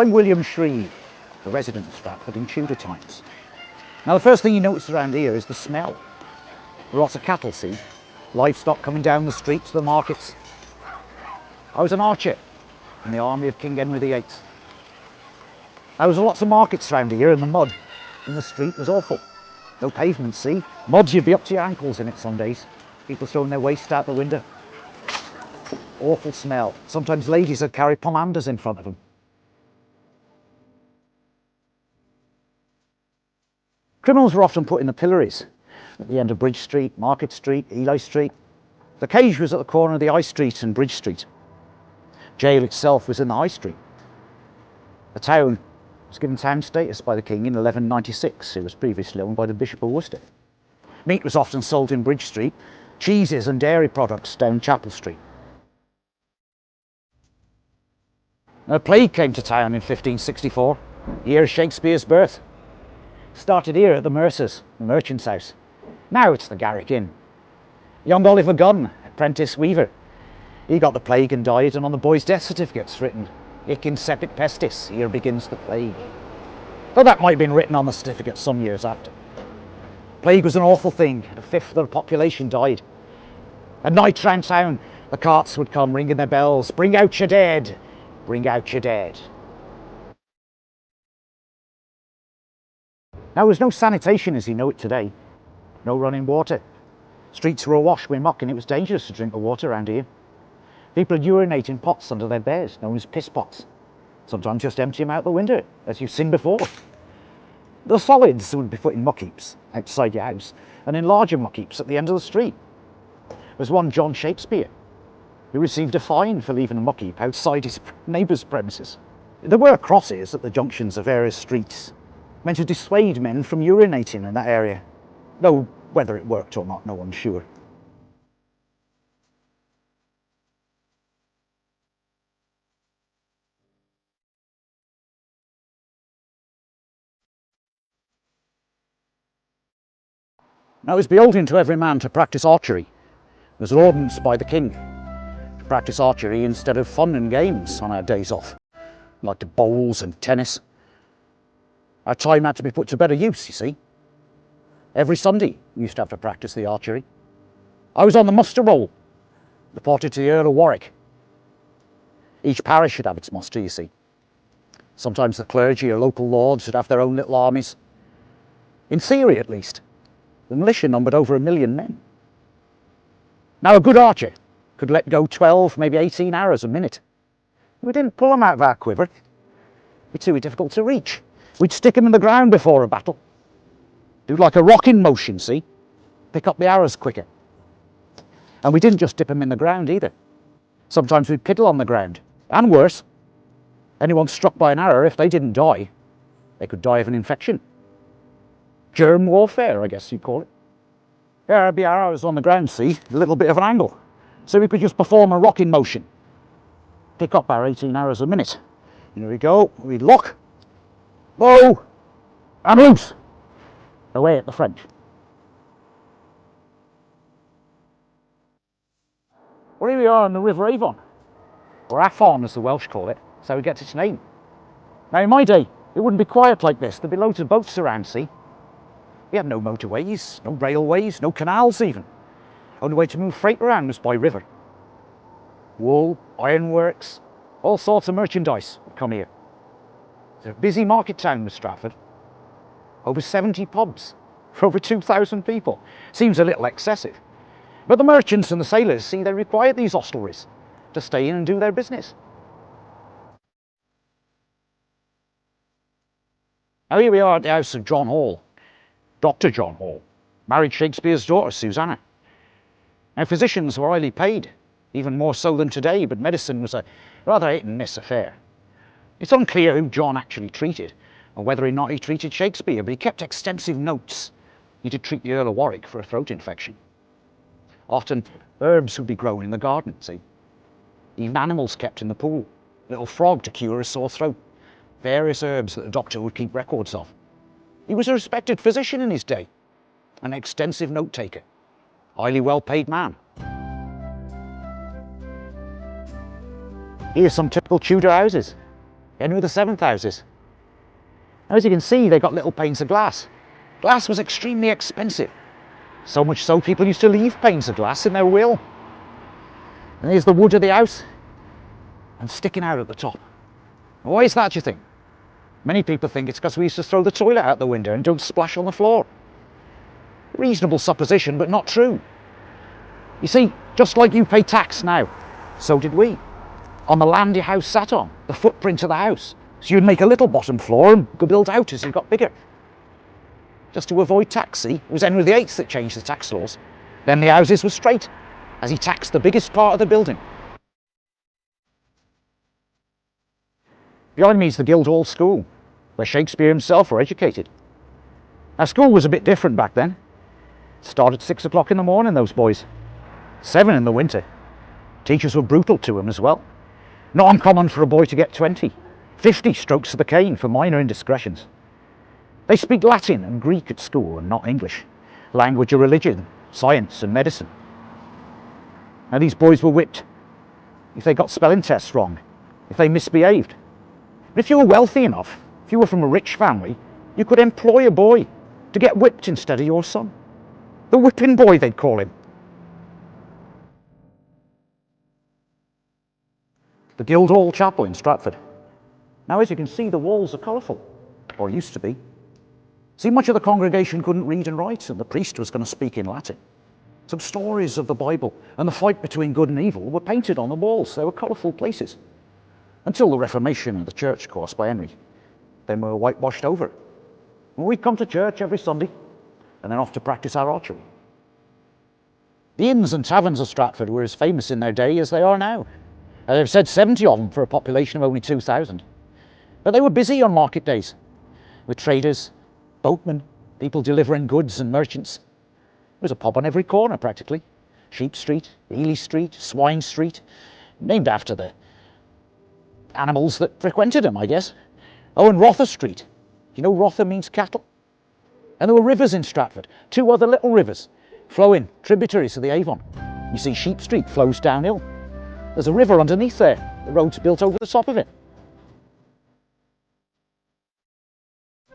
I'm William Shrieve, a resident of Stratford in Tudor times. Now the first thing you notice around here is the smell. There are lots of cattle, see? Livestock coming down the street to the markets. I was an archer in the army of King Henry VIII. There was lots of markets around here, and the mud in the street was awful. No pavement, see? Mud, you'd be up to your ankles in it some days. People throwing their waste out the window. Awful smell. Sometimes ladies would carry pomanders in front of them. Criminals were often put in the pillories at the end of Bridge Street, Market Street, Ely Street. The cage was at the corner of the High Street and Bridge Street. Jail itself was in the High Street. The town was given town status by the King in 1196. It was previously owned by the Bishop of Worcester. Meat was often sold in Bridge Street, cheeses and dairy products down Chapel Street. A plague came to town in 1564, year of Shakespeare's birth. Started here at the Mercer's, the merchant's house. Now it's the Garrick Inn. Young Oliver Gunn, apprentice weaver, he got the plague and died, and on the boy's death certificate's written, "Hic incipit pestis, here begins the plague." Though that might have been written on the certificate some years after. Plague was an awful thing. A fifth of the population died. At night round town, the carts would come ringing their bells, "Bring out your dead, bring out your dead." Now, there was no sanitation as you know it today. No running water. Streets were awash with muck, and it was dangerous to drink the water around here. People would urinate in pots under their beds, known as piss pots. Sometimes just empty them out the window, as you've seen before. The solids would be put in muck heaps outside your house, and in larger muck heaps at the end of the street. There was one John Shakespeare who received a fine for leaving a muck heap outside his neighbour's premises. There were crosses at the junctions of various streets, meant to dissuade men from urinating in that area, though whether it worked or not, no one's sure. Now, it was beholden to every man to practice archery. There was an ordinance by the King to practice archery instead of fun and games on our days off, like the bowls and tennis. Our time had to be put to better use, you see. Every Sunday we used to have to practice the archery. I was on the muster roll, reported to the Earl of Warwick. Each parish should have its muster, you see. Sometimes the clergy or local lords would have their own little armies. In theory, at least, the militia numbered over 1 million men. Now, a good archer could let go 12, maybe 18 arrows a minute. We didn't pull them out of our quiver. It'd be too difficult to reach. We'd stick them in the ground before a battle. Do like a rocking motion, see? Pick up the arrows quicker. And we didn't just dip them in the ground either. Sometimes we'd piddle on the ground. And worse, anyone struck by an arrow, if they didn't die, they could die of an infection. Germ warfare, I guess you'd call it. There'd be arrows on the ground, see? A little bit of an angle. So we could just perform a rocking motion. Pick up our 18 arrows a minute. Here we go. We'd lock, bow, and loose. Away at the French. Well, here we are on the River Avon, or Avon as the Welsh call it. That's how it gets its name. Now, in my day, it wouldn't be quiet like this. There'd be loads of boats around, see? We had no motorways, no railways, no canals even. Only way to move freight around was by river. Wool, ironworks, all sorts of merchandise would come here. It's a busy market town with Stratford. Over 70 pubs for over 2,000 people. Seems a little excessive. But the merchants and the sailors, see, they required these hostelries to stay in and do their business. Now, here we are at the house of John Hall. Dr. John Hall married Shakespeare's daughter, Susanna. Now, physicians were highly paid, even more so than today, but medicine was a rather hit and miss affair. It's unclear who John actually treated, or whether or not he treated Shakespeare, but he kept extensive notes. He did treat the Earl of Warwick for a throat infection. Often herbs would be grown in the garden, see? Even animals kept in the pool. A little frog to cure a sore throat. Various herbs that the doctor would keep records of. He was a respected physician in his day, an extensive note taker, highly well paid man. Here's some typical Tudor houses. Henry VII houses. Now, as you can see, they've got little panes of glass. Glass was extremely expensive. So much so people used to leave panes of glass in their will. And here's the wood of the house, and sticking out at the top. Why is that, do you think? Many people think it's because we used to throw the toilet out the window and don't splash on the floor. Reasonable supposition, but not true. You see, just like you pay tax now, so did we. On the land your house sat on, the footprint of the house. So you'd make a little bottom floor and go build out as you got bigger. Just to avoid tax, see? It was Henry VIII that changed the tax laws. Then the houses were straight, as he taxed the biggest part of the building. Behind me is the Guildhall School, where Shakespeare himself were educated. Now, school was a bit different back then. It started at 6 o'clock in the morning, those boys. 7 in the winter. Teachers were brutal to him as well. Not uncommon for a boy to get 20, 50 strokes of the cane for minor indiscretions. They speak Latin and Greek at school and not English, language of religion, science and medicine. Now, these boys were whipped if they got spelling tests wrong, if they misbehaved. But if you were wealthy enough, if you were from a rich family, you could employ a boy to get whipped instead of your son. The whipping boy, they'd call him. The Guildhall Chapel in Stratford. Now, as you can see, the walls are colourful, or used to be. See, much of the congregation couldn't read and write, and the priest was going to speak in Latin. Some stories of the Bible and the fight between good and evil were painted on the walls. They were colourful places. Until the Reformation and the church, of course, by Henry. Then we were whitewashed over. And we'd come to church every Sunday, and then off to practice our archery. The inns and taverns of Stratford were as famous in their day as they are now. They've said 70 of them for a population of only 2,000. But they were busy on market days, with traders, boatmen, people delivering goods and merchants. There was a pub on every corner, practically. Sheep Street, Ely Street, Swine Street, named after the animals that frequented them, I guess. Oh, and Rother Street. You know Rother means cattle? And there were rivers in Stratford, 2 other little rivers, flowing, tributaries of the Avon. You see, Sheep Street flows downhill. There's a river underneath there. The road's built over the top of it.